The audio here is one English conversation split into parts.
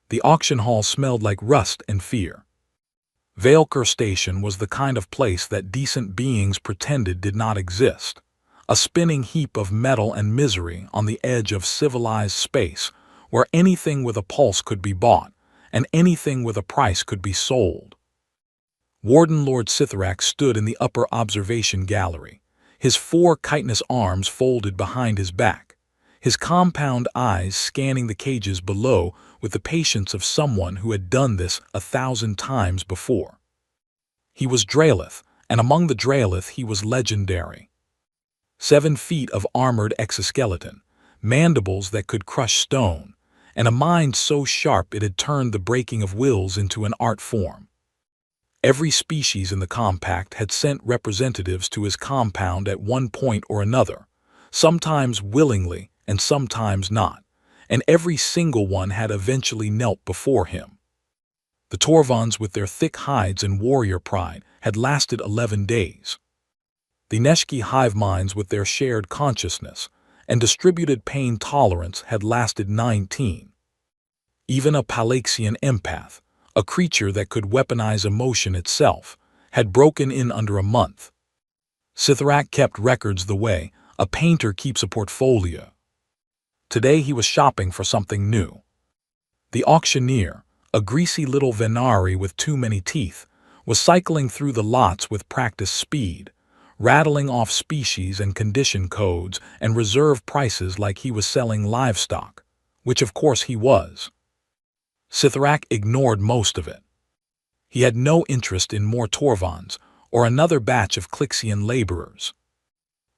The auction hall smelled like rust and fear. Valeker Station was the kind of place that decent beings pretended did not exist. A spinning heap of metal and misery on the edge of civilized space, where anything with a pulse could be bought, and anything with a price could be sold. Warden Lord Scythrach stood in the upper observation gallery, his four chitinous arms folded behind his back, his compound eyes scanning the cages below with the patience of someone who had done this 1,000 times before. He was Draelith, and among the Draelith he was legendary. 7 feet of armored exoskeleton, mandibles that could crush stone, and a mind so sharp it had turned the breaking of wills into an art form. Every species in the compact had sent representatives to his compound at one point or another, sometimes willingly and sometimes not, and every single one had eventually knelt before him. The Torvans with their thick hides and warrior pride had lasted 11 days. The Neshki hive minds with their shared consciousness and distributed pain tolerance had lasted 19. Even a Palaxian empath, a creature that could weaponize emotion itself, had broken in under a month. Scythrach kept records the way a painter keeps a portfolio. Today he was shopping for something new. The auctioneer, a greasy little Venari with too many teeth, was cycling through the lots with practiced speed, rattling off species and condition codes and reserve prices like he was selling livestock, which of course he was. Scythrach ignored most of it. He had no interest in more Torvans or another batch of Clixian laborers.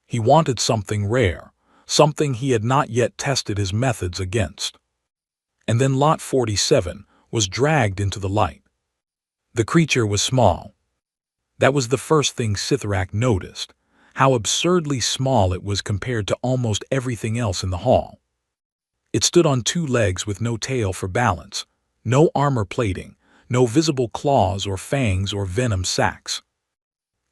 He wanted something rare, something he had not yet tested his methods against. And then Lot 47 was dragged into the light. The creature was small. That was the first thing Scythrach noticed, how absurdly small it was compared to almost everything else in the hall. It stood on 2 legs with no tail for balance, no armor plating, no visible claws or fangs or venom sacs.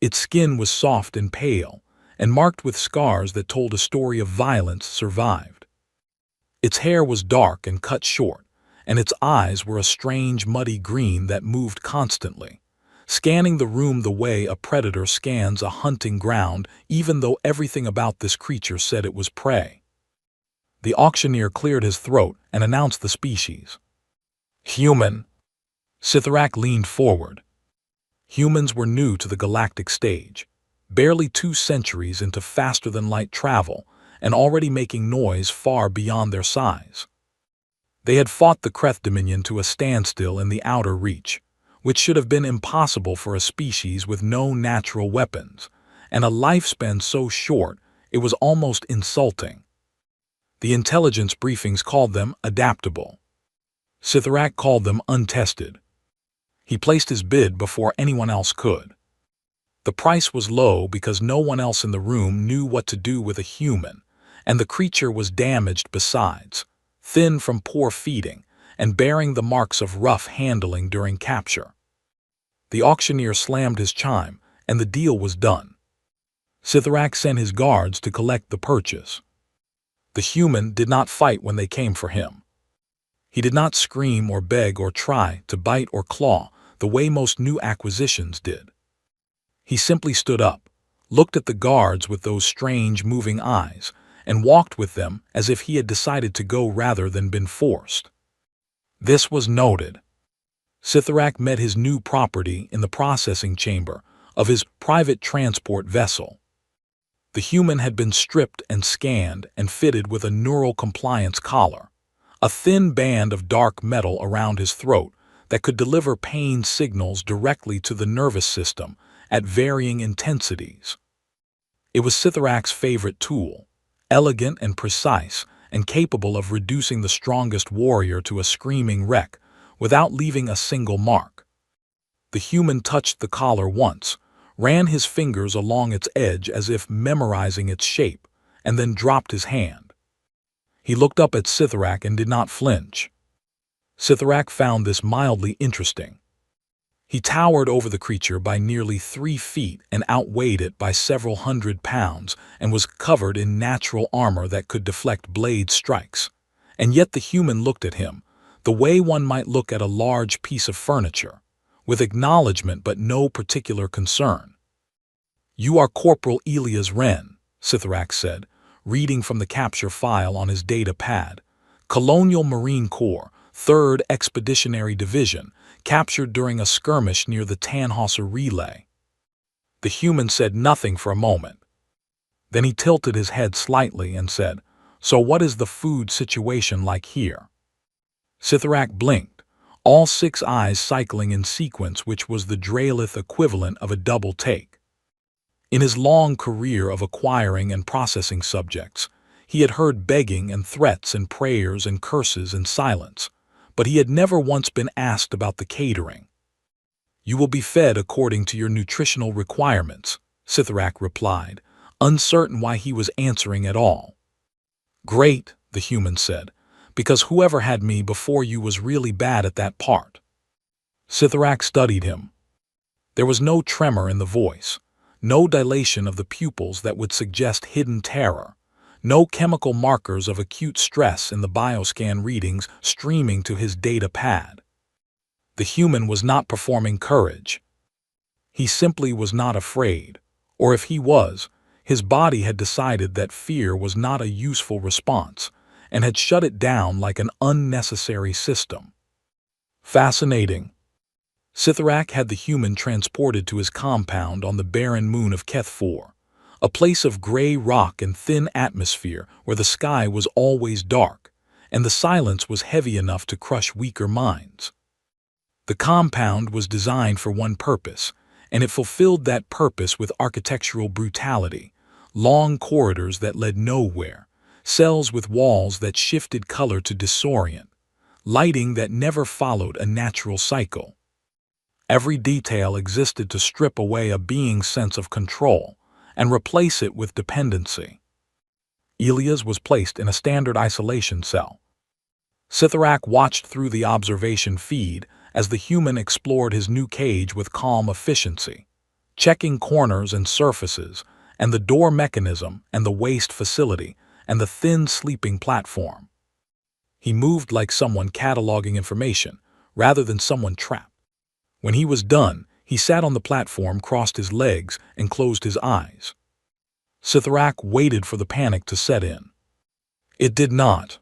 Its skin was soft and pale, and marked with scars that told a story of violence survived. Its hair was dark and cut short, and its eyes were a strange muddy green that moved constantly, scanning the room the way a predator scans a hunting ground, even though everything about this creature said it was prey. The auctioneer cleared his throat and announced the species. Human. Scythrach leaned forward. Humans were new to the galactic stage, barely 2 centuries into faster-than-light travel and already making noise far beyond their size. They had fought the Kreth Dominion to a standstill in the outer reach, which should have been impossible for a species with no natural weapons, and a lifespan so short it was almost insulting. The intelligence briefings called them adaptable. Scythrach called them untested. He placed his bid before anyone else could. The price was low because no one else in the room knew what to do with a human, and the creature was damaged besides, thin from poor feeding and bearing the marks of rough handling during capture. The auctioneer slammed his chime, and the deal was done. Scythrach sent his guards to collect the purchase. The human did not fight when they came for him. He did not scream or beg or try to bite or claw the way most new acquisitions did. He simply stood up, looked at the guards with those strange moving eyes, and walked with them as if he had decided to go rather than been forced. This was noted. Scythrach met his new property in the processing chamber of his private transport vessel. The human had been stripped and scanned and fitted with a neural compliance collar, a thin band of dark metal around his throat that could deliver pain signals directly to the nervous system at varying intensities. It was Scythrach's favorite tool, elegant and precise, and capable of reducing the strongest warrior to a screaming wreck without leaving a single mark. The human touched the collar once, ran his fingers along its edge as if memorizing its shape, and then dropped his hand. He looked up at Scythrach and did not flinch. Scythrach found this mildly interesting. He towered over the creature by nearly 3 feet and outweighed it by several hundred pounds and was covered in natural armor that could deflect blade strikes. And yet the human looked at him, the way one might look at a large piece of furniture, with acknowledgement but no particular concern. "You are Corporal Elias Wren," Sithrak said, reading from the capture file on his data pad. "Colonial Marine Corps, 3rd Expeditionary Division, captured during a skirmish near the Tannhäuser Relay." The human said nothing for a moment. Then he tilted his head slightly and said, "So what is the food situation like here?" Sithrak blinked, all 6 eyes cycling in sequence, which was the Drelith equivalent of a double take. In his long career of acquiring and processing subjects, he had heard begging and threats and prayers and curses in silence, but he had never once been asked about the catering. "You will be fed according to your nutritional requirements," Sithrak replied, uncertain why he was answering at all. "Great," the human said, "because whoever had me before you was really bad at that part." Sithrak studied him. There was no tremor in the voice, no dilation of the pupils that would suggest hidden terror, no chemical markers of acute stress in the bioscan readings streaming to his data pad. The human was not performing courage. He simply was not afraid, or if he was, his body had decided that fear was not a useful response and had shut it down like an unnecessary system. Fascinating. Sithrak had the human transported to his compound on the barren moon of Keth 4, a place of gray rock and thin atmosphere where the sky was always dark, and the silence was heavy enough to crush weaker minds. The compound was designed for one purpose, and it fulfilled that purpose with architectural brutality: long corridors that led nowhere, cells with walls that shifted color to disorient, lighting that never followed a natural cycle. Every detail existed to strip away a being's sense of control and replace it with dependency. Elias was placed in a standard isolation cell. Sithrak watched through the observation feed as the human explored his new cage with calm efficiency, checking corners and surfaces, and the door mechanism and the waste facility and the thin sleeping platform. He moved like someone cataloging information rather than someone trapped. When he was done, he sat on the platform, crossed his legs, and closed his eyes. Sithrak waited for the panic to set in. It did not.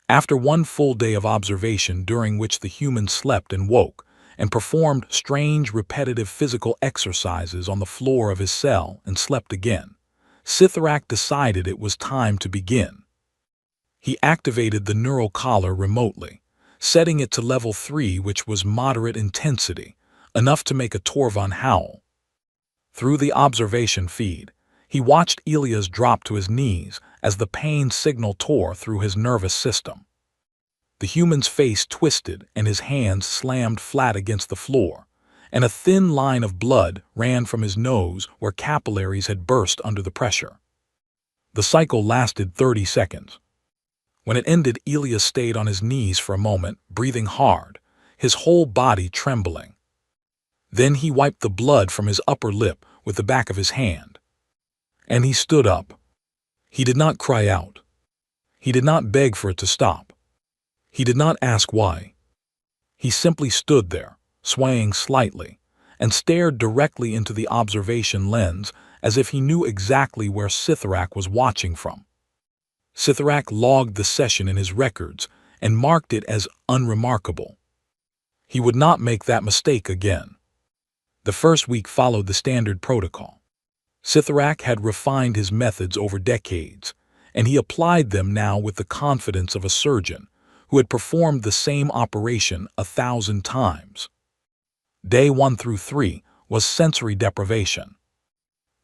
After one full day of observation during which the human slept and woke and performed strange repetitive physical exercises on the floor of his cell and slept again, Sithrak decided it was time to begin. He activated the neural collar remotely, setting it to level 3, which was moderate intensity, enough to make a Torvan howl. Through the observation feed, he watched Elias drop to his knees as the pain signal tore through his nervous system. The human's face twisted and his hands slammed flat against the floor, and a thin line of blood ran from his nose where capillaries had burst under the pressure. The cycle lasted 30 seconds. When it ended, Elias stayed on his knees for a moment, breathing hard, his whole body trembling. Then he wiped the blood from his upper lip with the back of his hand. And he stood up. He did not cry out. He did not beg for it to stop. He did not ask why. He simply stood there, swaying slightly, and stared directly into the observation lens as if he knew exactly where Sithrak was watching from. Sithrak logged the session in his records and marked it as unremarkable. He would not make that mistake again. The first week followed the standard protocol. Sithrak had refined his methods over decades, and he applied them now with the confidence of a surgeon who had performed the same operation 1,000 times. Day 1 through 3 was sensory deprivation.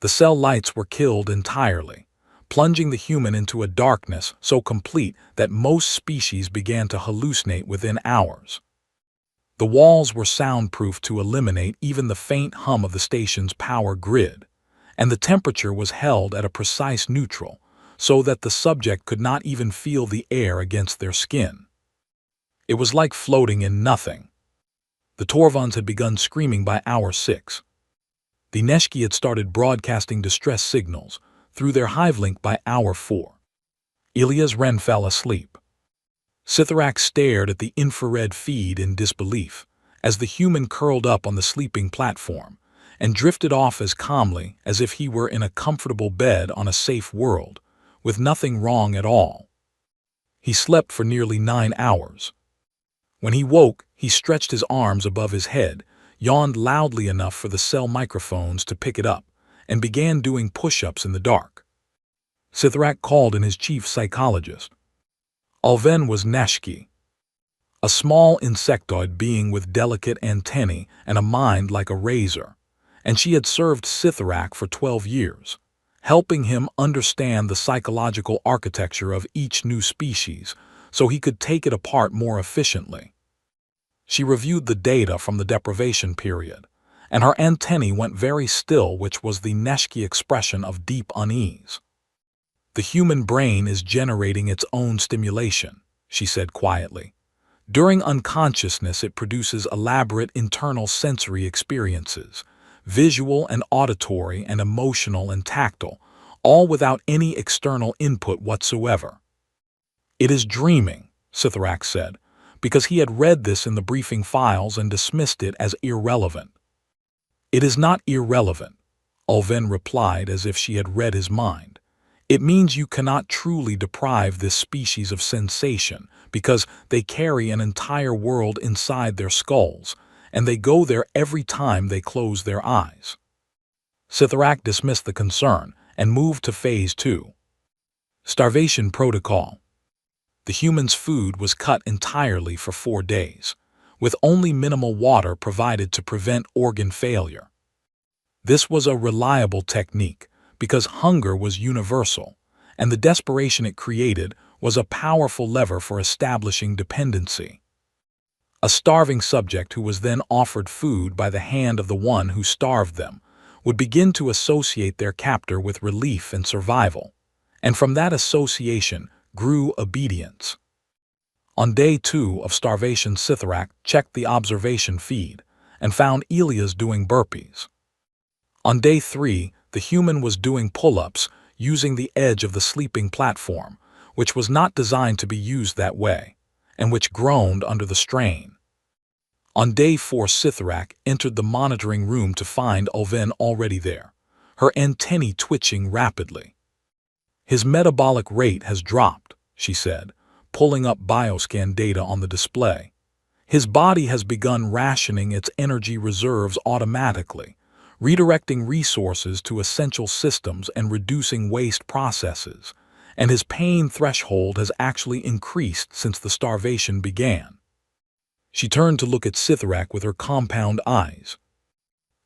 The cell lights were killed entirely, plunging the human into a darkness so complete that most species began to hallucinate within hours. The walls were soundproof to eliminate even the faint hum of the station's power grid, and the temperature was held at a precise neutral so that the subject could not even feel the air against their skin. It was like floating in nothing. The Torvans had begun screaming by hour 6. The Neshki had started broadcasting distress signals through their hive link by hour 4. Elias Wren fell asleep. Scythorak stared at the infrared feed in disbelief, as the human curled up on the sleeping platform and drifted off as calmly as if he were in a comfortable bed on a safe world, with nothing wrong at all. He slept for nearly 9 hours. When he woke, he stretched his arms above his head, yawned loudly enough for the cell microphones to pick it up, and began doing push-ups in the dark. Scythorak called in his chief psychologist. Alven was Neshki, a small insectoid being with delicate antennae and a mind like a razor, and she had served Scythorak for 12 years, helping him understand the psychological architecture of each new species so he could take it apart more efficiently. She reviewed the data from the deprivation period, and her antennae went very still, which was the Neshki expression of deep unease. "The human brain is generating its own stimulation," she said quietly. "During unconsciousness, it produces elaborate internal sensory experiences, visual and auditory and emotional and tactile, all without any external input whatsoever." "It is dreaming," Scythorak said, because he had read this in the briefing files and dismissed it as irrelevant. "It is not irrelevant," Alven replied as if she had read his mind. "It means you cannot truly deprive this species of sensation because they carry an entire world inside their skulls, and they go there every time they close their eyes." Scythorak dismissed the concern and moved to Phase 2. Starvation Protocol. The human's food was cut entirely for 4 days, with only minimal water provided to prevent organ failure. This was a reliable technique because hunger was universal, and the desperation it created was a powerful lever for establishing dependency. A starving subject who was then offered food by the hand of the one who starved them would begin to associate their captor with relief and survival, and from that association grew obedience. On day 2 of starvation, Scythorak checked the observation feed and found Elias doing burpees. On day 3, the human was doing pull-ups using the edge of the sleeping platform, which was not designed to be used that way, and which groaned under the strain. On day 4, Scythorak entered the monitoring room to find Alven already there, her antennae twitching rapidly. "His metabolic rate has dropped," she said, pulling up bioscan data on the display. "His body has begun rationing its energy reserves automatically, redirecting resources to essential systems and reducing waste processes, and his pain threshold has actually increased since the starvation began." She turned to look at Scythorak with her compound eyes.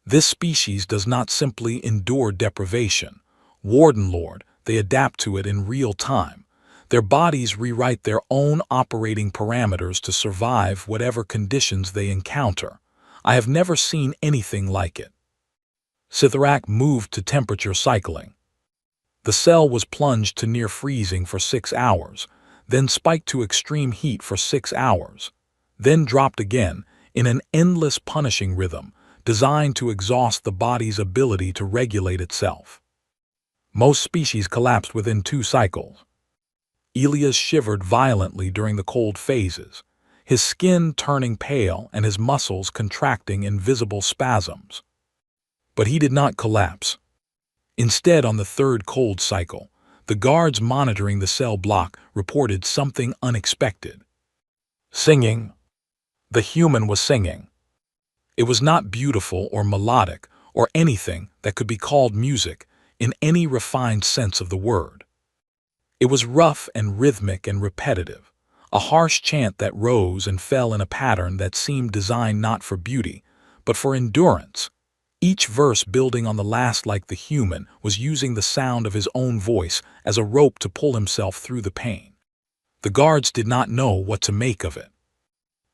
"This species does not simply endure deprivation. Warden Lord, they adapt to it in real time. Their bodies rewrite their own operating parameters to survive whatever conditions they encounter. I have never seen anything like it." Scythorak moved to temperature cycling. The cell was plunged to near freezing for 6 hours, then spiked to extreme heat for 6 hours, then dropped again in an endless punishing rhythm designed to exhaust the body's ability to regulate itself. Most species collapsed within 2 cycles. Elias shivered violently during the cold phases, his skin turning pale and his muscles contracting in visible spasms. But he did not collapse. Instead, on the 3rd cold cycle, the guards monitoring the cell block reported something unexpected. Singing. The human was singing. It was not beautiful or melodic or anything that could be called music in any refined sense of the word. It was rough and rhythmic and repetitive, a harsh chant that rose and fell in a pattern that seemed designed not for beauty, but for endurance. Each verse building on the last, like the human was using the sound of his own voice as a rope to pull himself through the pain. The guards did not know what to make of it.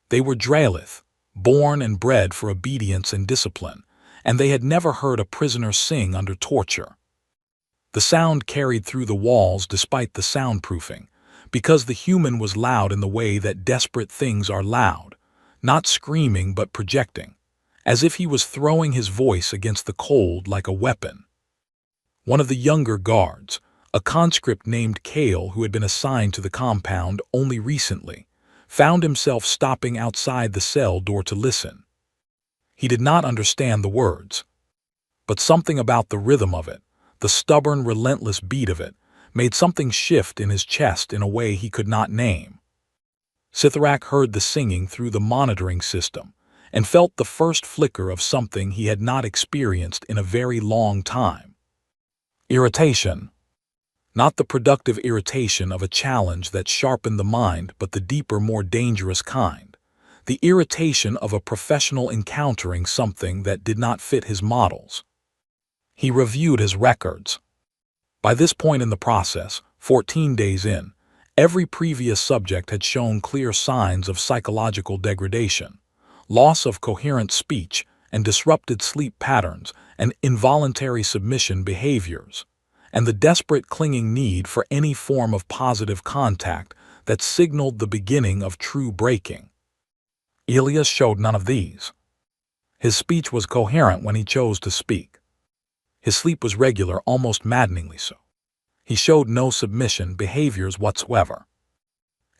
They were Dralith, born and bred for obedience and discipline, and they had never heard a prisoner sing under torture. The sound carried through the walls despite the soundproofing, because the human was loud in the way that desperate things are loud, not screaming but projecting, as if he was throwing his voice against the cold like a weapon. One of the younger guards, a conscript named Kale who had been assigned to the compound only recently, found himself stopping outside the cell door to listen. He did not understand the words, but something about the rhythm of it, the stubborn, relentless beat of it, made something shift in his chest in a way he could not name. Sithrak heard the singing through the monitoring system and felt the first flicker of something he had not experienced in a very long time. Irritation. Not the productive irritation of a challenge that sharpened the mind, but the deeper, more dangerous kind. The irritation of a professional encountering something that did not fit his models. He reviewed his records. By this point in the process, 14 days in, every previous subject had shown clear signs of psychological degradation, loss of coherent speech and disrupted sleep patterns and involuntary submission behaviors, and the desperate clinging need for any form of positive contact that signaled the beginning of true breaking. Elias showed none of these. His speech was coherent when he chose to speak. His sleep was regular, almost maddeningly so. He showed no submission behaviors whatsoever.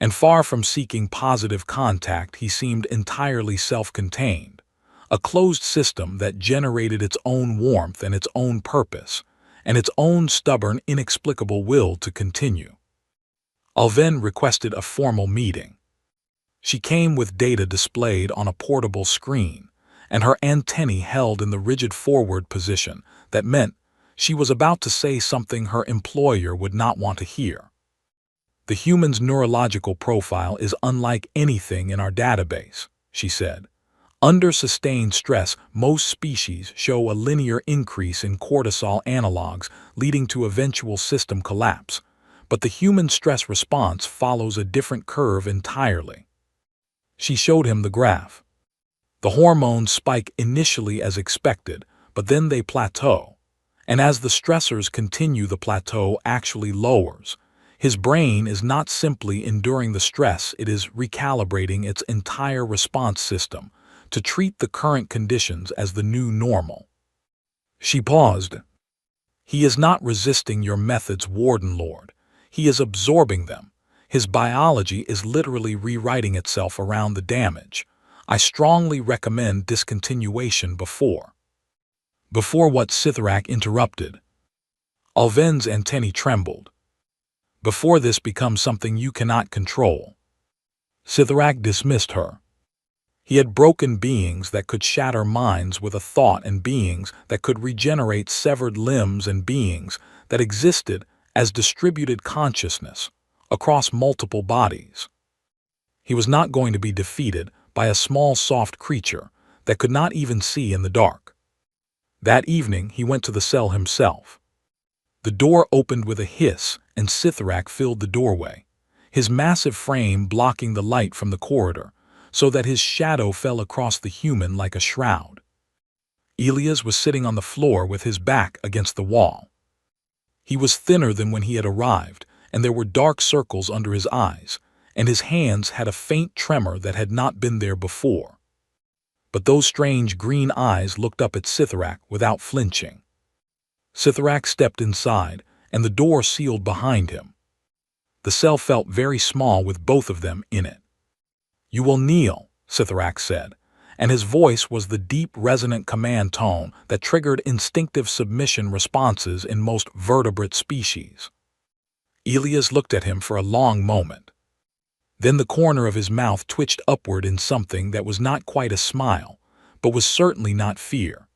And far from seeking positive contact, he seemed entirely self-contained, a closed system that generated its own warmth and its own purpose, and its own stubborn, inexplicable will to continue. Alvin requested a formal meeting. She came with data displayed on a portable screen, and her antennae held in the rigid forward position that meant she was about to say something her employer would not want to hear. "The human's neurological profile is unlike anything in our database," she said. "Under sustained stress, most species show a linear increase in cortisol analogs leading to eventual system collapse, but the human stress response follows a different curve entirely." She showed him the graph. The hormones spike initially as expected, but then they plateau, and as the stressors continue, the plateau actually lowers. His brain is not simply enduring the stress, it is recalibrating its entire response system to treat the current conditions as the new normal. She paused. "He is not resisting your methods, Warden Lord. He is absorbing them. His biology is literally rewriting itself around the damage. I strongly recommend discontinuation before." "Before what?" Sithrak interrupted. Alvin's antennae trembled. "Before this becomes something you cannot control." Sithrak dismissed her. He had broken beings that could shatter minds with a thought, and beings that could regenerate severed limbs, and beings that existed as distributed consciousness across multiple bodies. He was not going to be defeated by a small, soft creature that could not even see in the dark. That evening he went to the cell himself. The door opened with a hiss, and Sithrak filled the doorway, his massive frame blocking the light from the corridor, so that his shadow fell across the human like a shroud. Elias was sitting on the floor with his back against the wall. He was thinner than when he had arrived, and there were dark circles under his eyes, and his hands had a faint tremor that had not been there before. But those strange green eyes looked up at Sithrak without flinching. Sithrak stepped inside, and the door sealed behind him. The cell felt very small with both of them in it. "You will kneel," Sithrak said, and his voice was the deep, resonant command tone that triggered instinctive submission responses in most vertebrate species. Elias looked at him for a long moment. Then the corner of his mouth twitched upward in something that was not quite a smile, but was certainly not fear.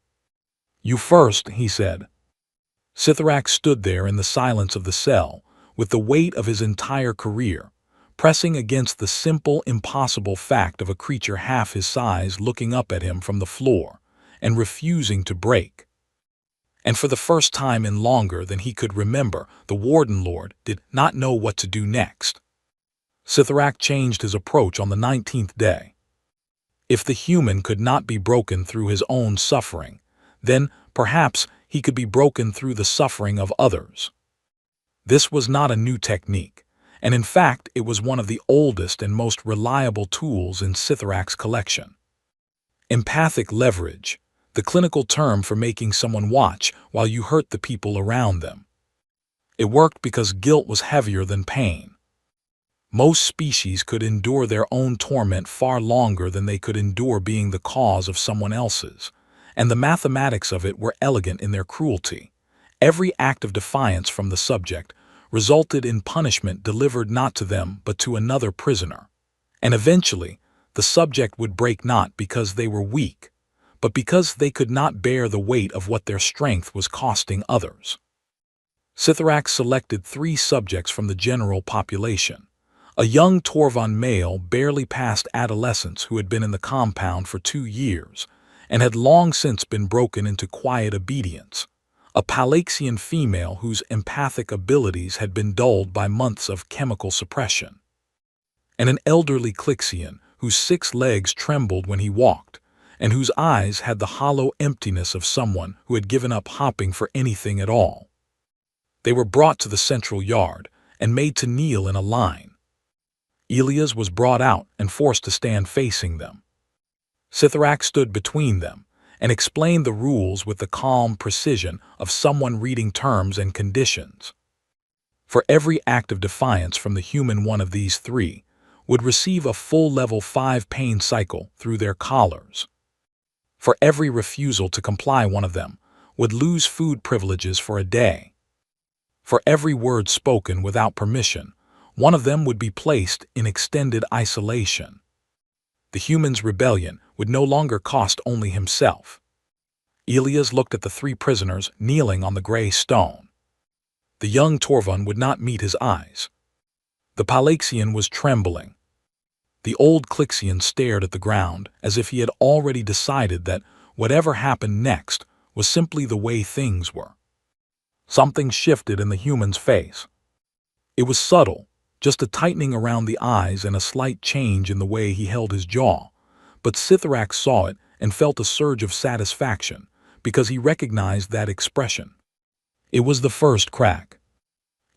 "You first," he said. Sithrak stood there in the silence of the cell, with the weight of his entire career, pressing against the simple, impossible fact of a creature half his size looking up at him from the floor and refusing to break. And for the first time in longer than he could remember, the Warden Lord did not know what to do next. Sithrak changed his approach on the 19th day. If the human could not be broken through his own suffering, then perhaps he could be broken through the suffering of others. This was not a new technique, and in fact it was one of the oldest and most reliable tools in Sithrak's collection. Empathic leverage, the clinical term for making someone watch while you hurt the people around them. It worked because guilt was heavier than pain. Most species could endure their own torment far longer than they could endure being the cause of someone else's, and the mathematics of it were elegant in their cruelty. Every act of defiance from the subject resulted in punishment delivered not to them but to another prisoner. And eventually, the subject would break not because they were weak, but because they could not bear the weight of what their strength was costing others. Scythorax selected 3 subjects from the general population. A young Torvan male barely past adolescence who had been in the compound for 2 years and had long since been broken into quiet obedience. A Palaxian female whose empathic abilities had been dulled by months of chemical suppression. And an elderly Clixian whose 6 legs trembled when he walked, and whose eyes had the hollow emptiness of someone who had given up hopping for anything at all. They were brought to the central yard and made to kneel in a line. Elias was brought out and forced to stand facing them. Scythorax stood between them and explained the rules with the calm precision of someone reading terms and conditions. For every act of defiance from the human, one of these 3 would receive a full level 5 pain cycle through their collars. For every refusal to comply, one of them would lose food privileges for a day. For every word spoken without permission, one of them would be placed in extended isolation. The human's rebellion would no longer cost only himself. Elias looked at the 3 prisoners kneeling on the gray stone. The young Torvan would not meet his eyes. The Palaxian was trembling. The old Clixian stared at the ground as if he had already decided that whatever happened next was simply the way things were. Something shifted in the human's face. It was subtle, just a tightening around the eyes and a slight change in the way he held his jaw, but Scythorax saw it and felt a surge of satisfaction because he recognized that expression. It was the first crack.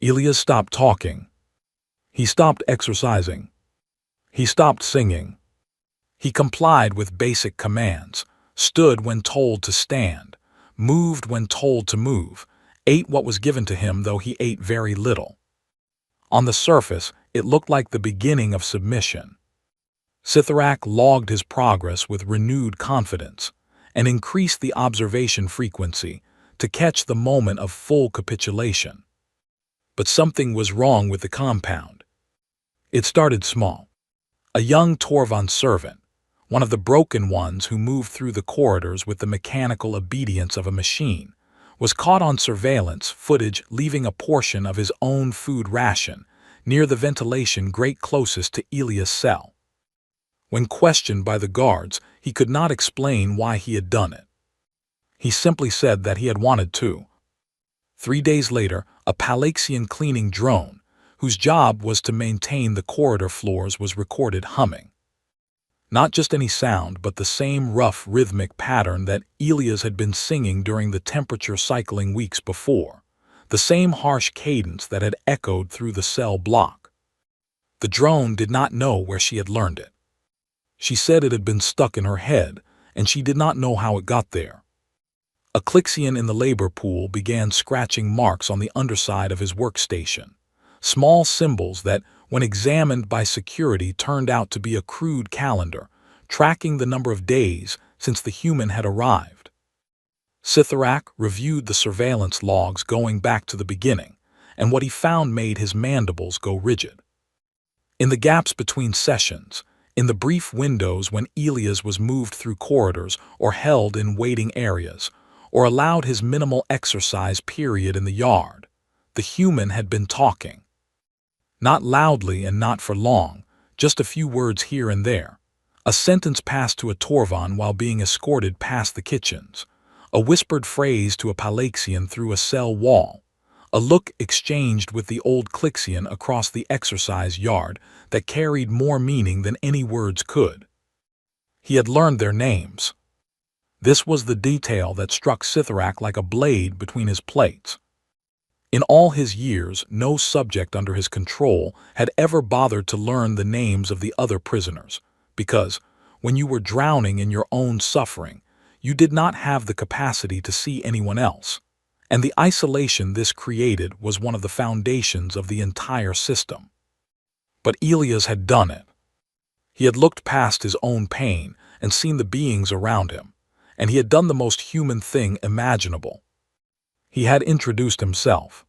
Elias stopped talking. He stopped exercising. He stopped singing. He complied with basic commands, stood when told to stand, moved when told to move, ate what was given to him, though he ate very little. On the surface, it looked like the beginning of submission. Scythorax logged his progress with renewed confidence and increased the observation frequency to catch the moment of full capitulation. But something was wrong with the compound. It started small. A young Torvan servant, one of the broken ones who moved through the corridors with the mechanical obedience of a machine, was caught on surveillance footage leaving a portion of his own food ration near the ventilation grate closest to Elias' cell. When questioned by the guards, he could not explain why he had done it. He simply said that he had wanted to. 3 days later, a Palaxian cleaning drone, whose job was to maintain the corridor floors, was recorded humming. Not just any sound, but the same rough rhythmic pattern that Elias had been singing during the temperature cycling weeks before, the same harsh cadence that had echoed through the cell block. The drone did not know where she had learned it. She said it had been stuck in her head, and she did not know how it got there. A Clixian in the labor pool began scratching marks on the underside of his workstation, small symbols that, when examined by security, turned out to be a crude calendar, tracking the number of days since the human had arrived. Scythorax reviewed the surveillance logs going back to the beginning, and what he found made his mandibles go rigid. In the gaps between sessions, in the brief windows when Elias was moved through corridors or held in waiting areas, or allowed his minimal exercise period in the yard, the human had been talking. Not loudly and not for long, just a few words here and there. A sentence passed to a Torvan while being escorted past the kitchens. A whispered phrase to a Palaxian through a cell wall. A look exchanged with the old Clixian across the exercise yard that carried more meaning than any words could. He had learned their names. This was the detail that struck Scythorax like a blade between his plates. In all his years, no subject under his control had ever bothered to learn the names of the other prisoners, because, when you were drowning in your own suffering, you did not have the capacity to see anyone else, and the isolation this created was one of the foundations of the entire system. But Elias had done it. He had looked past his own pain and seen the beings around him, and he had done the most human thing imaginable. He had introduced himself.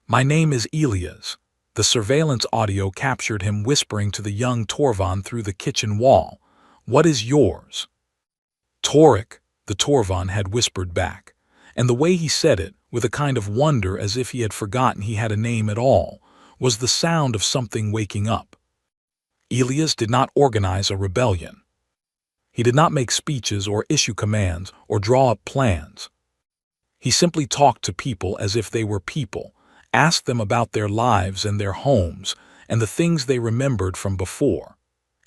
"My name is Elias." The surveillance audio captured him whispering to the young Torvan through the kitchen wall. "What is yours?" "Torik," the Torvan had whispered back, and the way he said it, with a kind of wonder as if he had forgotten he had a name at all, was the sound of something waking up. Elias did not organize a rebellion. He did not make speeches or issue commands or draw up plans. He simply talked to people as if they were people, asked them about their lives and their homes and the things they remembered from before.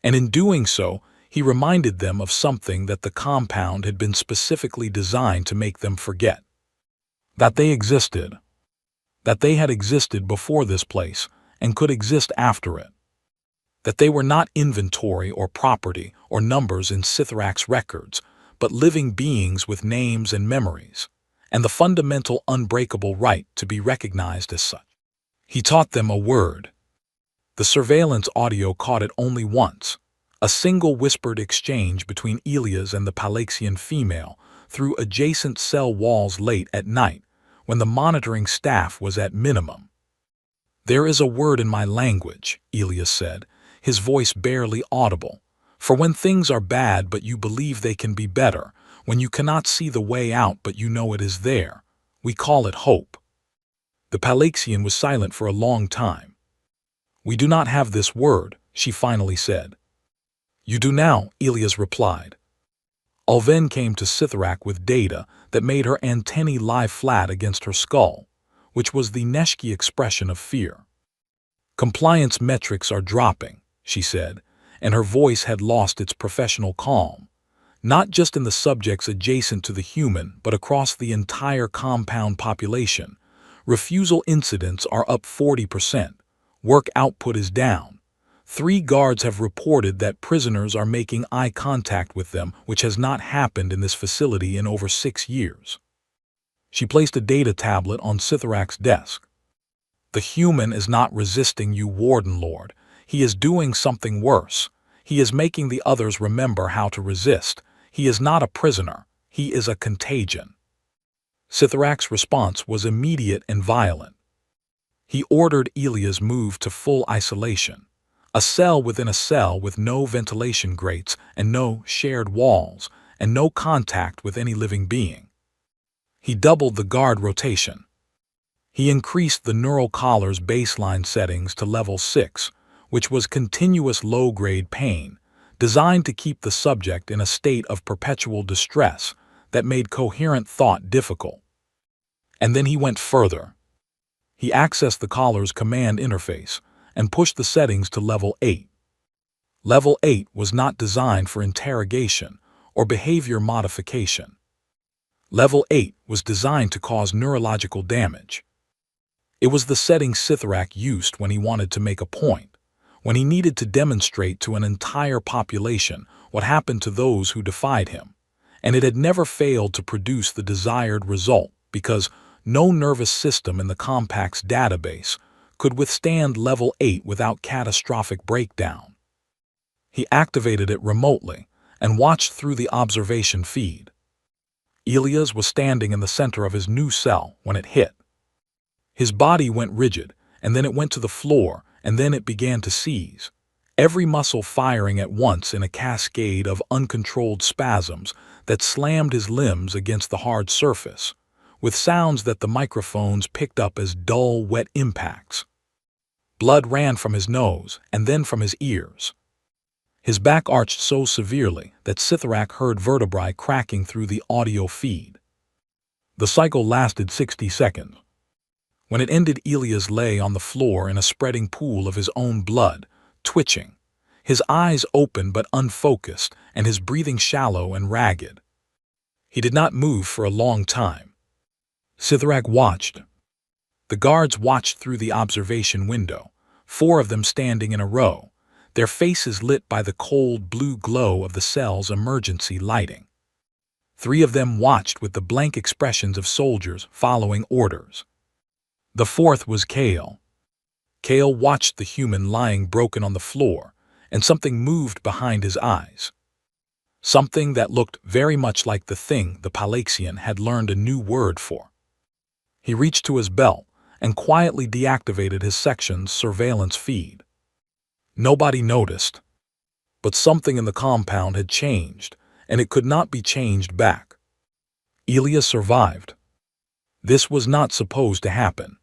And in doing so, he reminded them of something that the compound had been specifically designed to make them forget. That they existed. That they had existed before this place and could exist after it. That they were not inventory or property or numbers in Sithrak's records, but living beings with names and memories, and the fundamental unbreakable right to be recognized as such. He taught them a word. The surveillance audio caught it only once, a single whispered exchange between Elias and the Palaxian female through adjacent cell walls late at night, when the monitoring staff was at minimum. "There is a word in my language," Elias said, his voice barely audible, "for when things are bad but you believe they can be better, when you cannot see the way out but you know it is there. We call it hope." The Palaxian was silent for a long time. "We do not have this word," she finally said. "You do now," Elias replied. Ulven came to Sithrak with data that made her antennae lie flat against her skull, which was the Neshki expression of fear. "Compliance metrics are dropping," she said, and her voice had lost its professional calm. "Not just in the subjects adjacent to the human, but across the entire compound population. Refusal incidents are up 40%. Work output is down. 3 guards have reported that prisoners are making eye contact with them, which has not happened in this facility in over 6 years." She placed a data tablet on Sithrak's desk. "The human is not resisting you, Warden Lord. He is doing something worse. He is making the others remember how to resist. He is not a prisoner. He is a contagion." Sithrak's response was immediate and violent. He ordered Elias moved to full isolation, a cell within a cell with no ventilation grates and no shared walls and no contact with any living being. He doubled the guard rotation. He increased the neural collar's baseline settings to level 6, which was continuous low-grade pain, designed to keep the subject in a state of perpetual distress that made coherent thought difficult. And then he went further. He accessed the collar's command interface and pushed the settings to level 8. Level 8 was not designed for interrogation or behavior modification. Level 8 was designed to cause neurological damage. It was the setting Sithrak used when he wanted to make a point, when he needed to demonstrate to an entire population what happened to those who defied him, and it had never failed to produce the desired result because no nervous system in the Compact's database could withstand level 8 without catastrophic breakdown. He activated it remotely and watched through the observation feed. Elias was standing in the center of his new cell when it hit. His body went rigid, and then it went to the floor, and then it began to seize, every muscle firing at once in a cascade of uncontrolled spasms that slammed his limbs against the hard surface, with sounds that the microphones picked up as dull, wet impacts. Blood ran from his nose and then from his ears. His back arched so severely that Sithrak heard vertebrae cracking through the audio feed. The cycle lasted 60 seconds. When it ended, Elias lay on the floor in a spreading pool of his own blood, twitching, his eyes open but unfocused and his breathing shallow and ragged. He did not move for a long time. Sithrak watched. The guards watched through the observation window, 4 of them standing in a row, their faces lit by the cold blue glow of the cell's emergency lighting. 3 of them watched with the blank expressions of soldiers following orders. The 4th was Kale. Kale watched the human lying broken on the floor, and something moved behind his eyes. Something that looked very much like the thing the Palaxian had learned a new word for. He reached to his belt and quietly deactivated his section's surveillance feed. Nobody noticed, but something in the compound had changed, and it could not be changed back. Elia survived. This was not supposed to happen.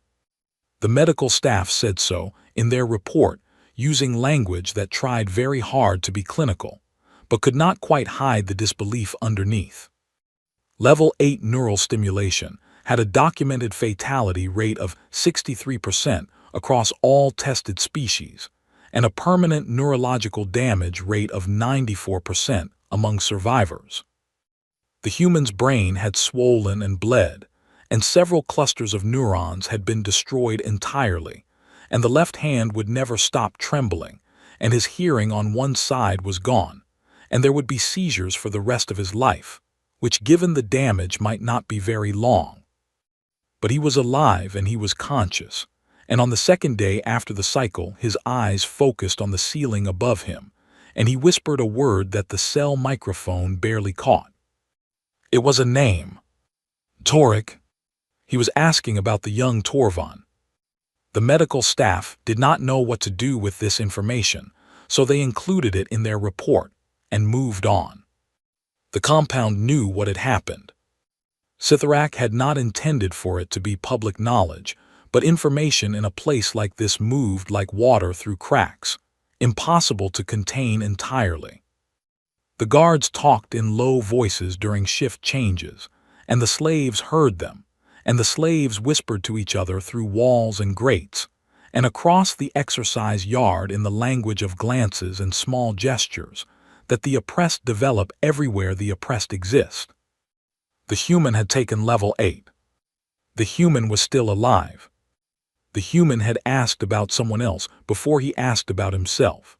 The medical staff said so in their report, using language that tried very hard to be clinical, but could not quite hide the disbelief underneath. Level 8 neural stimulation had a documented fatality rate of 63% across all tested species, and a permanent neurological damage rate of 94% among survivors. The human's brain had swollen and bled, and several clusters of neurons had been destroyed entirely, and the left hand would never stop trembling, and his hearing on one side was gone, and there would be seizures for the rest of his life, which given the damage might not be very long. But he was alive and he was conscious, and on the second day after the cycle his eyes focused on the ceiling above him, and he whispered a word that the cell microphone barely caught. It was a name. Torik. He was asking about the young Torvan. The medical staff did not know what to do with this information, so they included it in their report and moved on. The compound knew what had happened. Scytharak had not intended for it to be public knowledge, but information in a place like this moved like water through cracks, impossible to contain entirely. The guards talked in low voices during shift changes, and the slaves heard them, and the slaves whispered to each other through walls and grates, and across the exercise yard in the language of glances and small gestures, that the oppressed develop everywhere the oppressed exist. The human had taken level 8. The human was still alive. The human had asked about someone else before he asked about himself.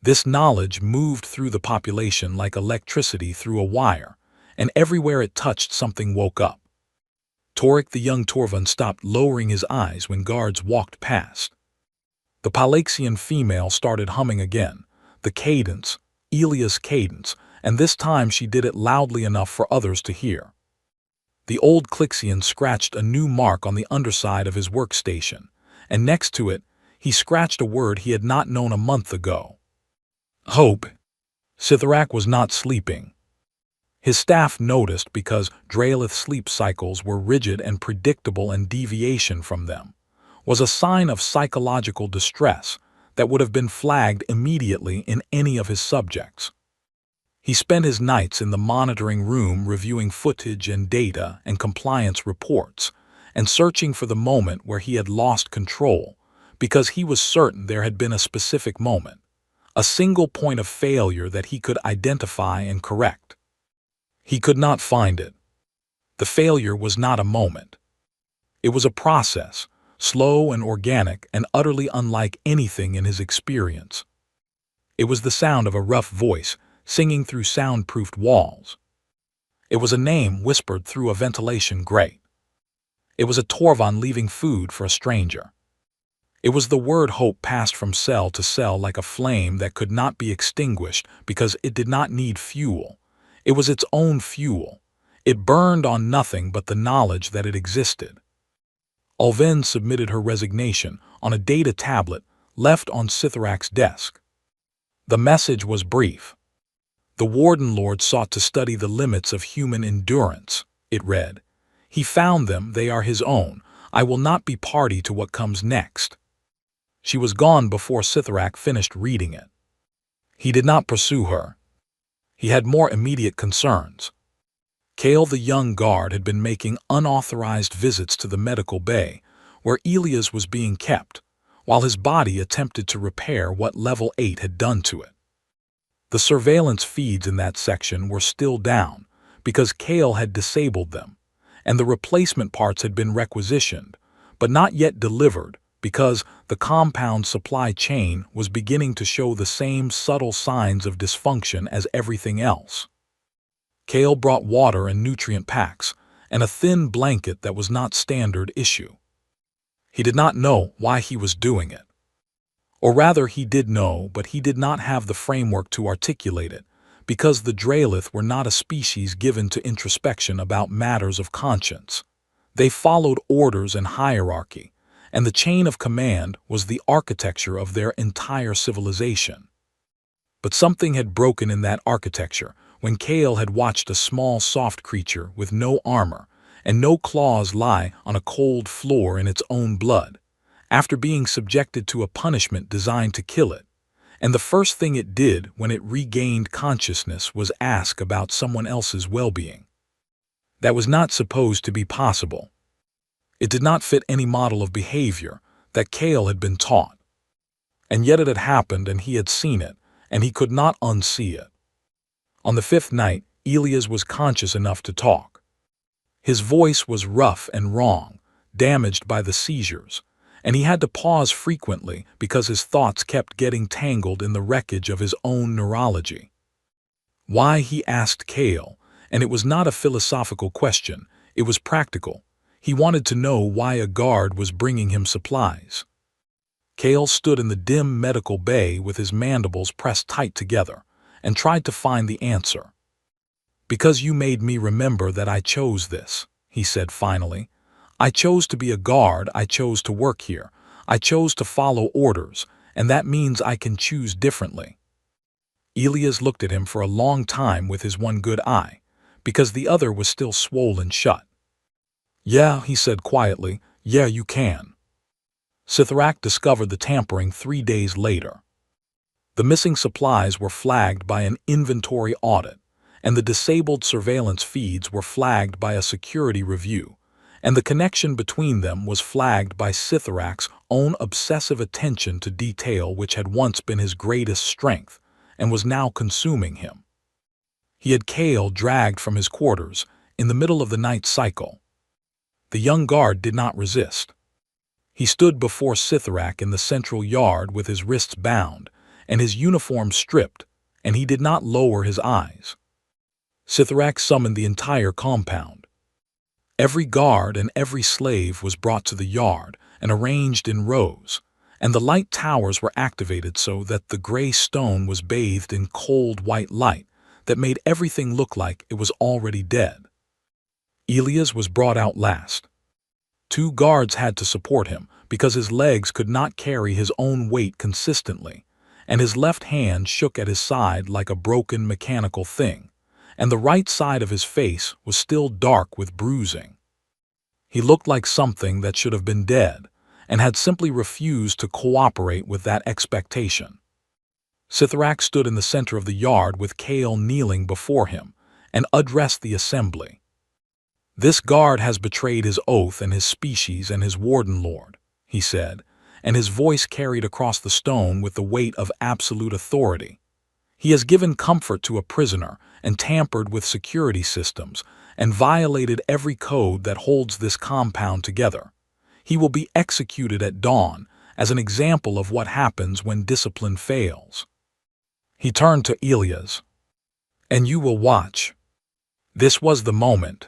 This knowledge moved through the population like electricity through a wire, and everywhere it touched something woke up. Torik the young Torvan stopped lowering his eyes when guards walked past. The Palaxian female started humming again, the cadence, Elia's cadence, and this time she did it loudly enough for others to hear. The old Clixian scratched a new mark on the underside of his workstation, and next to it, he scratched a word he had not known a month ago. Hope. Scytharak was not sleeping. His staff noticed because Dralith's sleep cycles were rigid and predictable, and deviation from them was a sign of psychological distress that would have been flagged immediately in any of his subjects. He spent his nights in the monitoring room reviewing footage and data and compliance reports and searching for the moment where he had lost control, because he was certain there had been a specific moment, a single point of failure that he could identify and correct. He could not find it. The failure was not a moment. It was a process, slow and organic and utterly unlike anything in his experience. It was the sound of a rough voice singing through soundproofed walls. It was a name whispered through a ventilation grate. It was a Torvan leaving food for a stranger. It was the word hope passed from cell to cell like a flame that could not be extinguished because it did not need fuel. It was its own fuel. It burned on nothing but the knowledge that it existed. Ulven submitted her resignation on a data tablet left on Scytharak's desk. The message was brief. The Warden Lord sought to study the limits of human endurance, it read. He found them, they are his own. I will not be party to what comes next. She was gone before Scytharak finished reading it. He did not pursue her. He had more immediate concerns. Kale the young guard had been making unauthorized visits to the medical bay, where Elias was being kept, while his body attempted to repair what level 8 had done to it. The surveillance feeds in that section were still down, because Kale had disabled them, and the replacement parts had been requisitioned, but not yet delivered, because the compound supply chain was beginning to show the same subtle signs of dysfunction as everything else. Kale brought water and nutrient packs, and a thin blanket that was not standard issue. He did not know why he was doing it. Or rather, he did know, but he did not have the framework to articulate it, because the Draelith were not a species given to introspection about matters of conscience. They followed orders and hierarchy, and the chain of command was the architecture of their entire civilization. But something had broken in that architecture when Kale had watched a small, soft creature with no armor and no claws lie on a cold floor in its own blood, after being subjected to a punishment designed to kill it. And the first thing it did when it regained consciousness was ask about someone else's well-being. That was not supposed to be possible. It did not fit any model of behavior that Kale had been taught. And yet it had happened, and he had seen it, and he could not unsee it. On the fifth night, Elias was conscious enough to talk. His voice was rough and wrong, damaged by the seizures, and he had to pause frequently because his thoughts kept getting tangled in the wreckage of his own neurology. Why, he asked Kale, and it was not a philosophical question, it was practical. He wanted to know why a guard was bringing him supplies. Kale stood in the dim medical bay with his mandibles pressed tight together and tried to find the answer. "Because you made me remember that I chose this," he said finally. "I chose to be a guard, I chose to work here, I chose to follow orders, and that means I can choose differently." Elias looked at him for a long time with his one good eye, because the other was still swollen shut. "Yeah," he said quietly, "yeah, you can." Sithrak discovered the tampering 3 days later. The missing supplies were flagged by an inventory audit, and the disabled surveillance feeds were flagged by a security review, and the connection between them was flagged by Sithrak's own obsessive attention to detail, which had once been his greatest strength and was now consuming him. He had Kale dragged from his quarters in the middle of the night cycle. The young guard did not resist. He stood before Sithrak in the central yard with his wrists bound and his uniform stripped, and he did not lower his eyes. Sithrak summoned the entire compound. Every guard and every slave was brought to the yard and arranged in rows, and the light towers were activated so that the gray stone was bathed in cold white light that made everything look like it was already dead. Elias was brought out last. 2 guards had to support him because his legs could not carry his own weight consistently, and his left hand shook at his side like a broken mechanical thing, and the right side of his face was still dark with bruising. He looked like something that should have been dead and had simply refused to cooperate with that expectation. Sithrak stood in the center of the yard with Kale kneeling before him and addressed the assembly. "This guard has betrayed his oath and his species and his warden lord," he said, and his voice carried across the stone with the weight of absolute authority. "He has given comfort to a prisoner and tampered with security systems and violated every code that holds this compound together. He will be executed at dawn as an example of what happens when discipline fails." He turned to Elias. "And you will watch." This was the moment.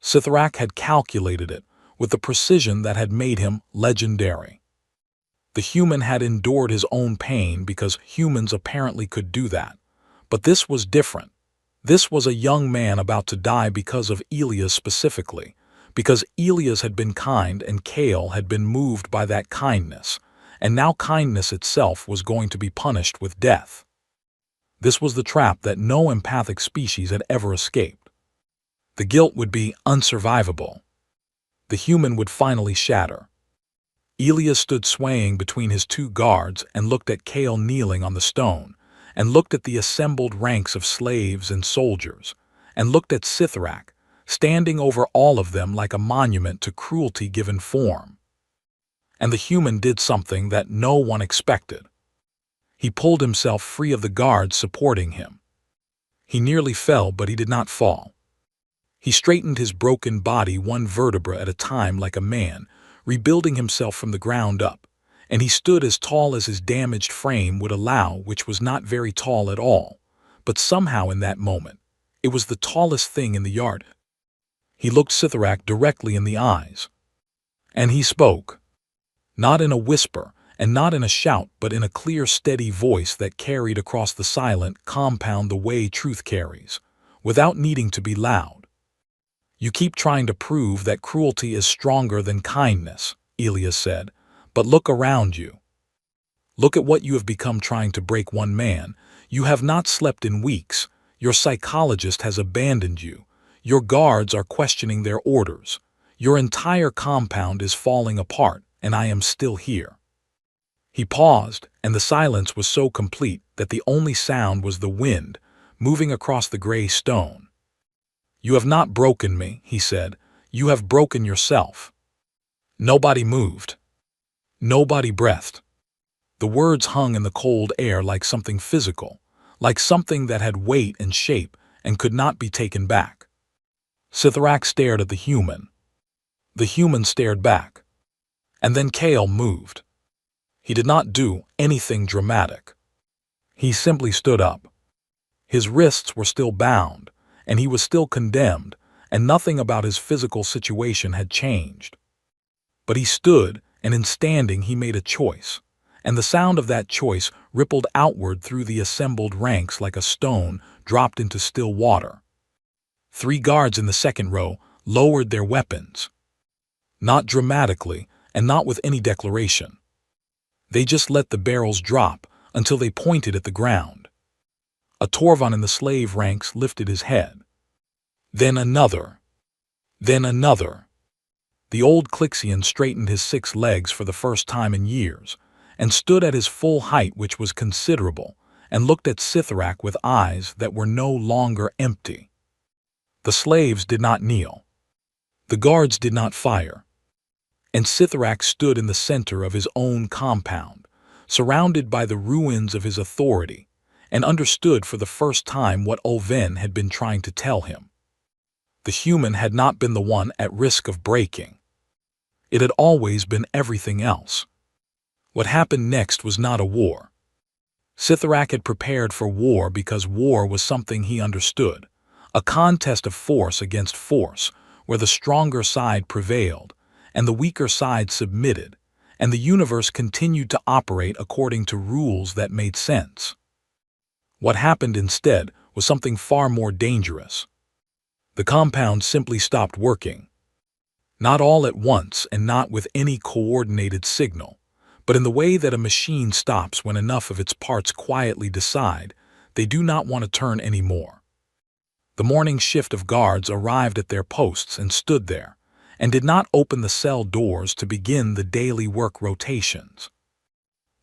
Sithrak had calculated it with the precision that had made him legendary. The human had endured his own pain because humans apparently could do that. But this was different. This was a young man about to die because of Elias specifically, because Elias had been kind and Kale had been moved by that kindness, and now kindness itself was going to be punished with death. This was the trap that no empathic species had ever escaped. The guilt would be unsurvivable. The human would finally shatter. Elias stood swaying between his 2 guards and looked at Kale kneeling on the stone, and looked at the assembled ranks of slaves and soldiers, and looked at Sithrak, standing over all of them like a monument to cruelty given form. And the human did something that no one expected. He pulled himself free of the guards supporting him. He nearly fell, but he did not fall. He straightened his broken body 1 vertebra at a time like a man, rebuilding himself from the ground up, and he stood as tall as his damaged frame would allow, which was not very tall at all, but somehow in that moment, it was the tallest thing in the yard. He looked Sithrak directly in the eyes. And he spoke. Not in a whisper, and not in a shout, but in a clear, steady voice that carried across the silent compound the way truth carries, without needing to be loud. "You keep trying to prove that cruelty is stronger than kindness," Elias said, "but look around you. Look at what you have become trying to break one man. You have not slept in weeks. Your psychologist has abandoned you. Your guards are questioning their orders. Your entire compound is falling apart, and I am still here." He paused, and the silence was so complete that the only sound was the wind moving across the gray stone. "You have not broken me," he said. "You have broken yourself." Nobody moved. Nobody breathed. The words hung in the cold air like something physical, like something that had weight and shape and could not be taken back. Sithrak stared at the human. The human stared back. And then Kale moved. He did not do anything dramatic. He simply stood up. His wrists were still bound, and he was still condemned, and nothing about his physical situation had changed. But he stood, and in standing he made a choice, and the sound of that choice rippled outward through the assembled ranks like a stone dropped into still water. 3 guards in the second row lowered their weapons. Not dramatically, and not with any declaration. They just let the barrels drop until they pointed at the ground. A Torvan in the slave ranks lifted his head. Then another. Then another. The old Clixian straightened his 6 legs for the first time in years, and stood at his full height, which was considerable, and looked at Sithrak with eyes that were no longer empty. The slaves did not kneel. The guards did not fire. And Sithrak stood in the center of his own compound, surrounded by the ruins of his authority, and understood for the first time what Ulven had been trying to tell him. The human had not been the one at risk of breaking. It had always been everything else. What happened next was not a war. Sithrak had prepared for war because war was something he understood, a contest of force against force, where the stronger side prevailed, and the weaker side submitted, and the universe continued to operate according to rules that made sense. What happened instead was something far more dangerous. The compound simply stopped working. Not all at once and not with any coordinated signal, but in the way that a machine stops when enough of its parts quietly decide they do not want to turn anymore. The morning shift of guards arrived at their posts and stood there, and did not open the cell doors to begin the daily work rotations.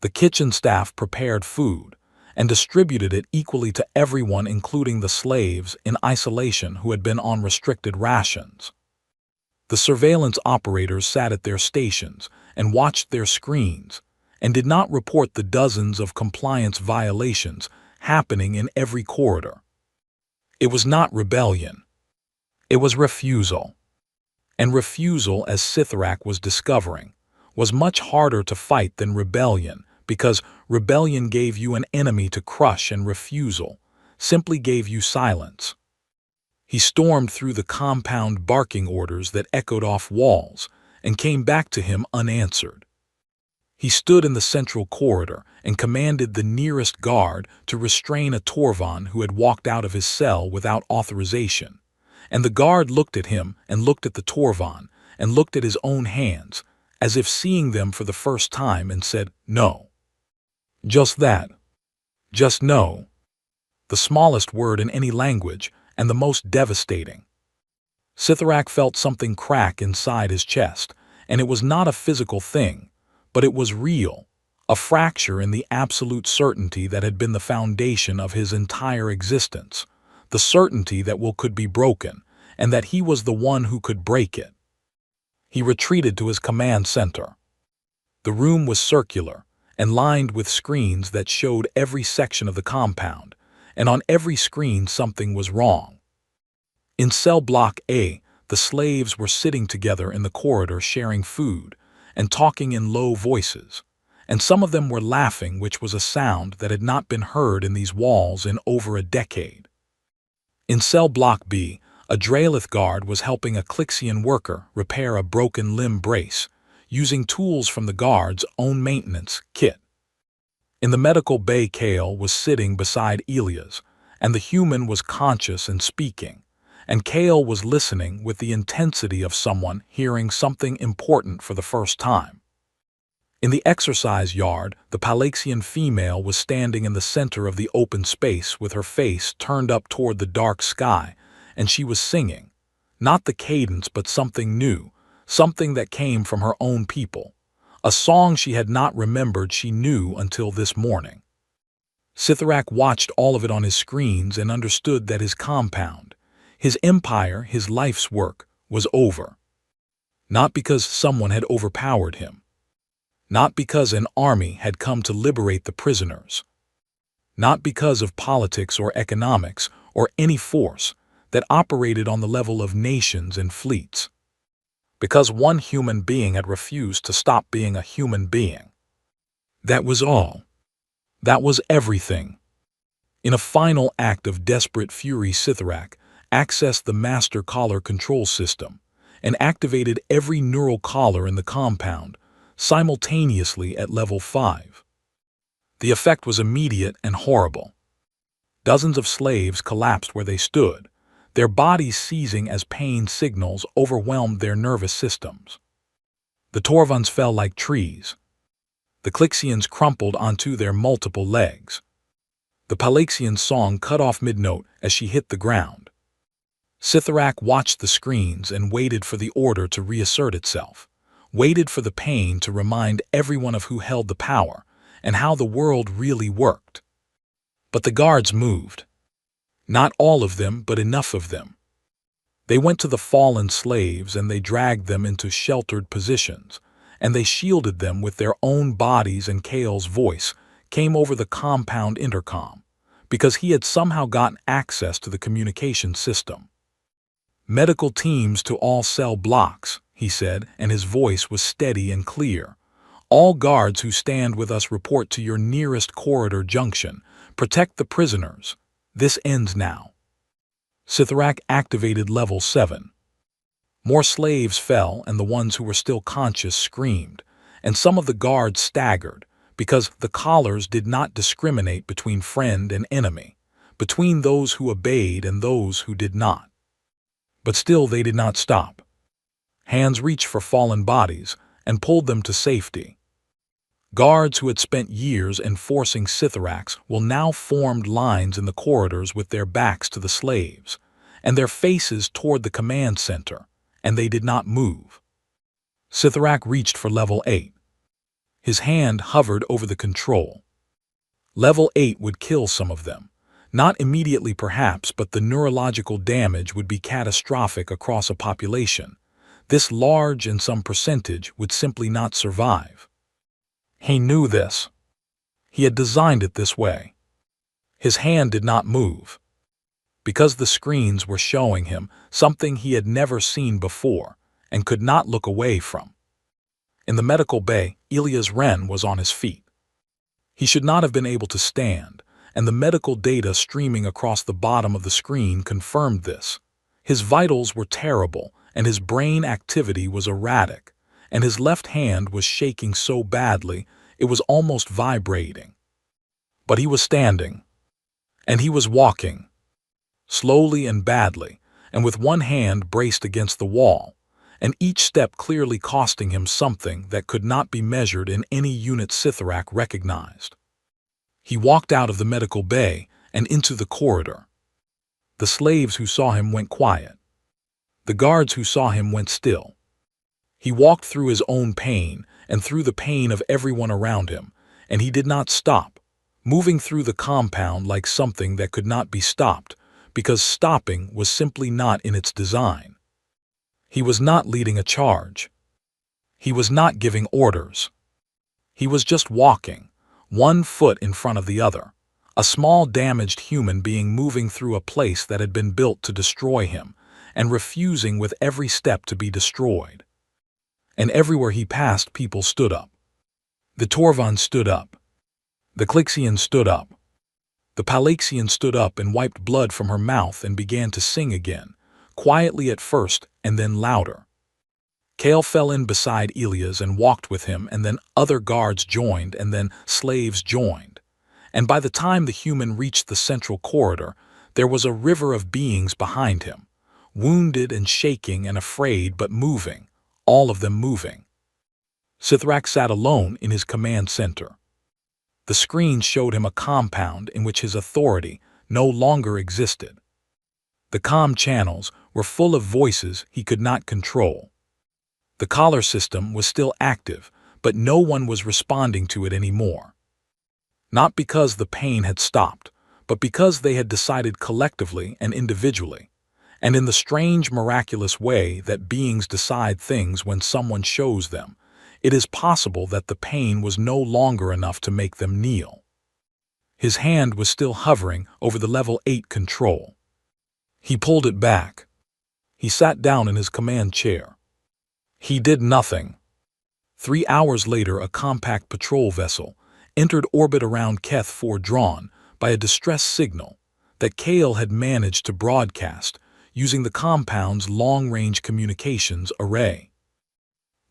The kitchen staff prepared food and distributed it equally to everyone, including the slaves in isolation who had been on restricted rations. The surveillance operators sat at their stations and watched their screens and did not report the dozens of compliance violations happening in every corridor. It was not rebellion. It was refusal. And refusal, as Sithrak was discovering, was much harder to fight than rebellion, because rebellion gave you an enemy to crush and refusal simply gave you silence. He stormed through the compound, barking orders that echoed off walls and came back to him unanswered. He stood in the central corridor and commanded the nearest guard to restrain a Torvan who had walked out of his cell without authorization. And the guard looked at him and looked at the Torvan and looked at his own hands, as if seeing them for the first time, and said, "No." Just that. Just no. The smallest word in any language, and the most devastating. Sithrak felt something crack inside his chest, and it was not a physical thing, but it was real, a fracture in the absolute certainty that had been the foundation of his entire existence, the certainty that will could be broken, and that he was the one who could break it. He retreated to his command center. The room was circular and lined with screens that showed every section of the compound, and on every screen something was wrong. In cell block A, the slaves were sitting together in the corridor sharing food and talking in low voices, and some of them were laughing, which was a sound that had not been heard in these walls in over a decade. In cell block B, a Draelith guard was helping a Clixian worker repair a broken limb brace, using tools from the guard's own maintenance kit. In the medical bay, Kale was sitting beside Elias, and the human was conscious and speaking, and Kale was listening with the intensity of someone hearing something important for the first time. In the exercise yard, the Palaxian female was standing in the center of the open space with her face turned up toward the dark sky, and she was singing, not the cadence but something new, something that came from her own people, a song she had not remembered she knew until this morning. Sitharak watched all of it on his screens and understood that his compound, his empire, his life's work, was over. Not because someone had overpowered him. Not because an army had come to liberate the prisoners. Not because of politics or economics or any force that operated on the level of nations and fleets. Because one human being had refused to stop being a human being. That was all. That was everything. In a final act of desperate fury, Sitharak accessed the master collar control system and activated every neural collar in the compound simultaneously at level 5. The effect was immediate and horrible. Dozens of slaves collapsed where they stood, their bodies seizing as pain signals overwhelmed their nervous systems. The Torvans fell like trees. The Clixians crumpled onto their multiple legs. The Palaxian's song cut off mid-note as she hit the ground. Sitharak watched the screens and waited for the order to reassert itself, waited for the pain to remind everyone of who held the power and how the world really worked. But the guards moved. Not all of them, but enough of them. They went to the fallen slaves and they dragged them into sheltered positions, and they shielded them with their own bodies, and Kale's voice came over the compound intercom, because he had somehow gotten access to the communication system. "Medical teams to all cell blocks," he said, and his voice was steady and clear. "All guards who stand with us report to your nearest corridor junction. Protect the prisoners. This ends now." Sitharak activated level 7. More slaves fell, and the ones who were still conscious screamed, and some of the guards staggered, because the collars did not discriminate between friend and enemy, between those who obeyed and those who did not. But still they did not stop. Hands reached for fallen bodies and pulled them to safety. Guards who had spent years enforcing Sitharaks will now formed lines in the corridors with their backs to the slaves, and their faces toward the command center, and they did not move. Sitharak reached for level 8. His hand hovered over the control. Level 8 would kill some of them. Not immediately perhaps, but the neurological damage would be catastrophic across a population. This large and some percentage would simply not survive. He knew this. He had designed it this way. His hand did not move, because the screens were showing him something he had never seen before and could not look away from. In the medical bay, Elias Wren was on his feet. He should not have been able to stand, and the medical data streaming across the bottom of the screen confirmed this. His vitals were terrible, and his brain activity was erratic, and his left hand was shaking so badly it was almost vibrating. But he was standing, and he was walking, slowly and badly, and with one hand braced against the wall, and each step clearly costing him something that could not be measured in any unit Sitharak recognized. He walked out of the medical bay and into the corridor. The slaves who saw him went quiet. The guards who saw him went still. He walked through his own pain and through the pain of everyone around him, and he did not stop, moving through the compound like something that could not be stopped, because stopping was simply not in its design. He was not leading a charge. He was not giving orders. He was just walking, one foot in front of the other, a small damaged human being moving through a place that had been built to destroy him, and refusing with every step to be destroyed. And everywhere he passed, people stood up. The Torvan stood up. The Clixian stood up. The Palaxian stood up and wiped blood from her mouth and began to sing again, quietly at first and then louder. Kale fell in beside Elias and walked with him, and then other guards joined, and then slaves joined. And by the time the human reached the central corridor, there was a river of beings behind him, wounded and shaking and afraid but moving, all of them moving. Sithrak sat alone in his command center. The screen showed him a compound in which his authority no longer existed. The comm channels were full of voices he could not control. The collar system was still active, but no one was responding to it anymore. Not because the pain had stopped, but because they had decided collectively and individually, and in the strange, miraculous way that beings decide things when someone shows them, it is possible that the pain was no longer enough to make them kneel. His hand was still hovering over the level 8 control. He pulled it back. He sat down in his command chair. He did nothing. 3 hours later, a compact patrol vessel entered orbit around Keth 4, drawn by a distress signal that Kale had managed to broadcast using the compound's long-range communications array.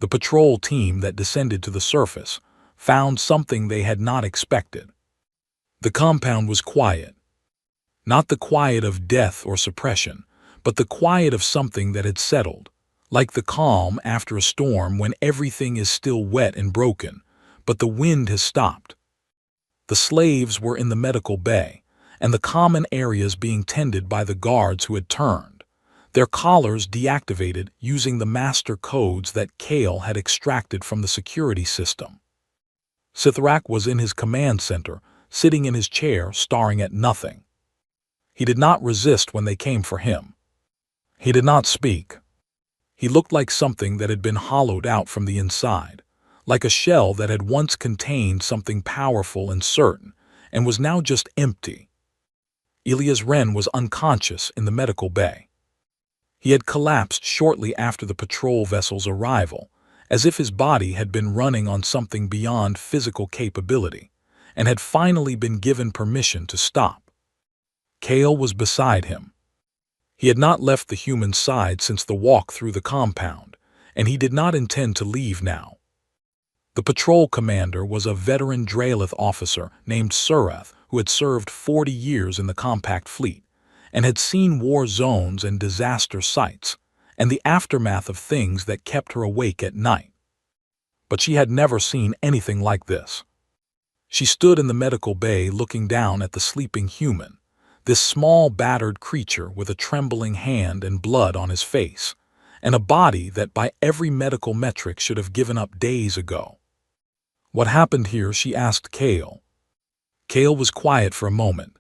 The patrol team that descended to the surface found something they had not expected. The compound was quiet. Not the quiet of death or suppression, but the quiet of something that had settled, like the calm after a storm when everything is still wet and broken, but the wind has stopped. The slaves were in the medical bay, and the common areas being tended by the guards who had turned, their collars deactivated using the master codes that Kale had extracted from the security system. Sithrak was in his command center, sitting in his chair, staring at nothing. He did not resist when they came for him. He did not speak. He looked like something that had been hollowed out from the inside, like a shell that had once contained something powerful and certain, and was now just empty. Elias Wren was unconscious in the medical bay. He had collapsed shortly after the patrol vessel's arrival, as if his body had been running on something beyond physical capability, and had finally been given permission to stop. Kale was beside him. He had not left the human side since the walk through the compound, and he did not intend to leave now. The patrol commander was a veteran Draelith officer named Surath, who had served 40 years in the compact fleet, and had seen war zones and disaster sites, and the aftermath of things that kept her awake at night. But she had never seen anything like this. She stood in the medical bay looking down at the sleeping human, this small battered creature with a trembling hand and blood on his face, and a body that by every medical metric should have given up days ago. "What happened here?" she asked Kale. Kale was quiet for a moment.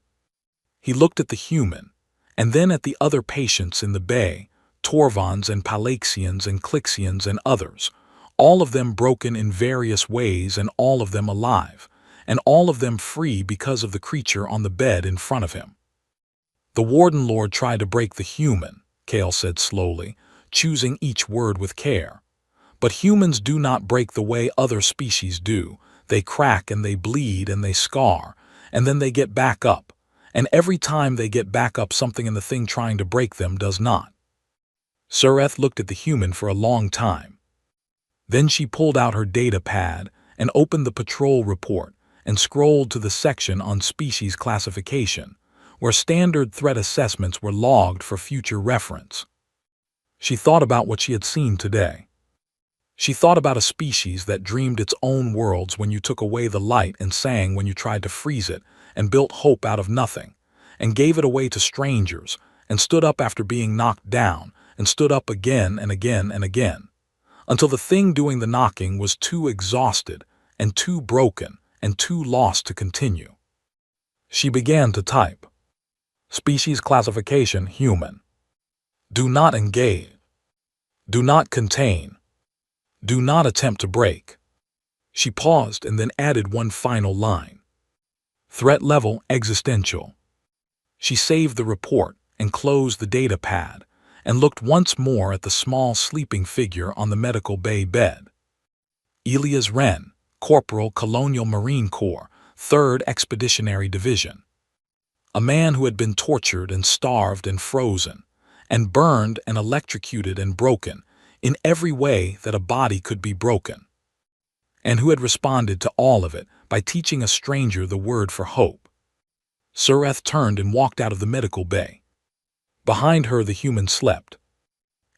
He looked at the human, and then at the other patients in the bay, Torvans and Palaxians and Clixians and others, all of them broken in various ways and all of them alive, and all of them free because of the creature on the bed in front of him. "The Warden Lord tried to break the human," Kale said slowly, choosing each word with care. "But humans do not break the way other species do. They crack and they bleed and they scar, and then they get back up. And every time they get back up, something in the thing trying to break them does not." Surath looked at the human for a long time. Then she pulled out her data pad and opened the patrol report and scrolled to the section on species classification, where standard threat assessments were logged for future reference. She thought about what she had seen today. She thought about a species that dreamed its own worlds when you took away the light and sang when you tried to freeze it, and built hope out of nothing, and gave it away to strangers, and stood up after being knocked down, and stood up again and again and again, until the thing doing the knocking was too exhausted, and too broken, and too lost to continue. She began to type. Species classification: human. Do not engage. Do not contain. Do not attempt to break. She paused and then added one final line. Threat level: existential. She saved the report and closed the data pad and looked once more at the small sleeping figure on the medical bay bed. Elias Wren, Corporal, Colonial Marine Corps, 3rd Expeditionary Division. A man who had been tortured and starved and frozen, and burned and electrocuted and broken, in every way that a body could be broken, and who had responded to all of it by teaching a stranger the word for hope. Sureth turned and walked out of the medical bay. Behind her the human slept,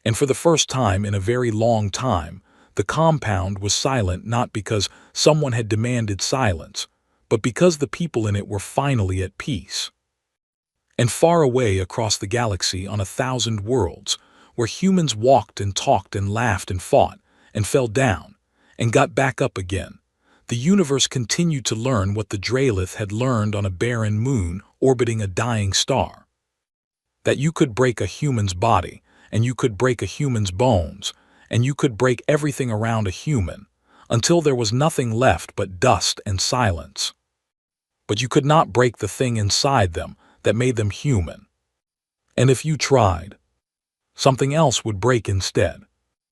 and for the first time in a very long time, the compound was silent, not because someone had demanded silence, but because the people in it were finally at peace. And far away across the galaxy on 1,000 worlds, where humans walked and talked and laughed and fought and fell down and got back up again, the universe continued to learn what the Draelith had learned on a barren moon orbiting a dying star. That you could break a human's body, and you could break a human's bones, and you could break everything around a human, until there was nothing left but dust and silence. But you could not break the thing inside them that made them human. And if you tried, something else would break instead.